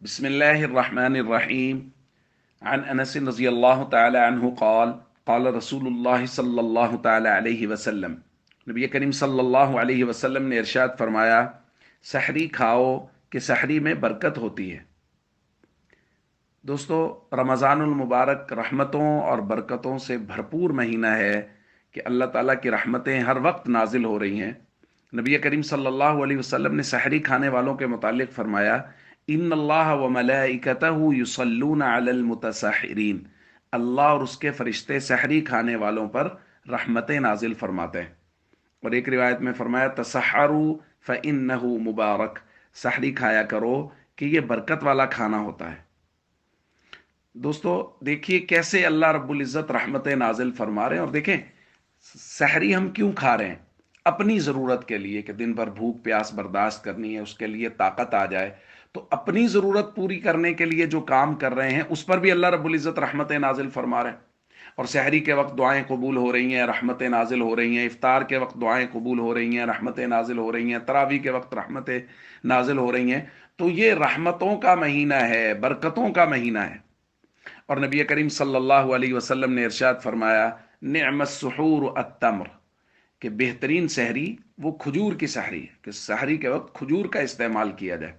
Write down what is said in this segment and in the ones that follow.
بسم الله الرحمن الرحيم. عن أنس رضي الله تعالى عنه قال رسول الله صلی اللہ تعالی علیہ وسلم، نبی کریم صلی اللہ علیہ وسلم نے ارشاد فرمایا، سحری کھاؤ کہ سحری میں برکت ہوتی ہے۔ دوستو، رمضان المبارک رحمتوں اور برکتوں سے بھرپور مہینہ ہے کہ اللہ تعالیٰ کی رحمتیں ہر وقت نازل ہو رہی ہیں۔ نبی کریم صلی اللہ علیہ وسلم نے سحری کھانے والوں کے متعلق فرمایا، ان اللہ و ملائکتہ یصلون علی المتسحرین، اللہ اور اس کے فرشتے سحری کھانے والوں پر رحمتیں نازل فرماتے ہیں۔ اور ایک روایت میں فرمایا، تسحروا فإنہ مبارک، سحری کھایا کرو کہ یہ برکت والا کھانا ہوتا ہے۔ دوستو دیکھیے کیسے اللہ رب العزت رحمتیں نازل فرما رہے ہیں، اور دیکھیں سحری ہم کیوں کھا رہے ہیں؟ اپنی ضرورت کے لیے کہ دن بھر بھوک پیاس برداشت کرنی ہے، اس کے لیے طاقت آ جائے، تو اپنی ضرورت پوری کرنے کے لیے جو کام کر رہے ہیں اس پر بھی اللہ رب العزت رحمتیں نازل فرما رہے ہیں۔ اور سحری کے وقت دعائیں قبول ہو رہی ہیں، رحمتیں نازل ہو رہی ہیں، افطار کے وقت دعائیں قبول ہو رہی ہیں، رحمتیں نازل ہو رہی ہیں، تراویح کے وقت رحمتیں نازل ہو رہی ہیں۔ تو یہ رحمتوں کا مہینہ ہے، برکتوں کا مہینہ ہے۔ اور نبی کریم صلی اللہ علیہ وسلم نے ارشاد فرمایا، نعم السحور التمر، کہ بہترین سحری وہ کھجور کی سحری ہے، کہ سحری کے وقت کھجور کا استعمال کیا جائے۔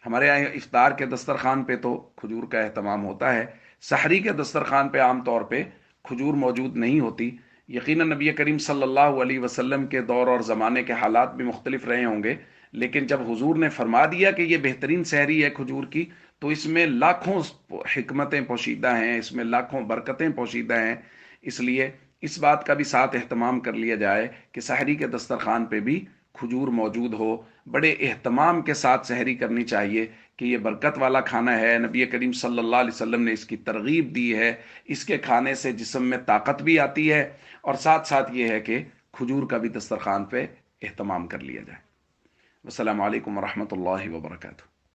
ہمارے یہاں افطار کے دسترخوان پہ تو کھجور کا اہتمام ہوتا ہے، سحری کے دسترخوان پہ عام طور پہ کھجور موجود نہیں ہوتی۔ یقیناً نبی کریم صلی اللہ علیہ وسلم کے دور اور زمانے کے حالات بھی مختلف رہے ہوں گے، لیکن جب حضور نے فرما دیا کہ یہ بہترین سحری ہے کھجور کی، تو اس میں لاکھوں حکمتیں پوشیدہ ہیں، اس میں لاکھوں برکتیں پوشیدہ ہیں۔ اس لیے اس بات کا بھی ساتھ اہتمام کر لیا جائے کہ سحری کے دسترخوان پہ بھی کھجور موجود ہو۔ بڑے اہتمام کے ساتھ سحری کرنی چاہیے کہ یہ برکت والا کھانا ہے، نبی کریم صلی اللہ علیہ وسلم نے اس کی ترغیب دی ہے۔ اس کے کھانے سے جسم میں طاقت بھی آتی ہے، اور ساتھ ساتھ یہ ہے کہ کھجور کا بھی دسترخوان پہ اہتمام کر لیا جائے۔ السلام علیکم ورحمۃ اللہ وبرکاتہ۔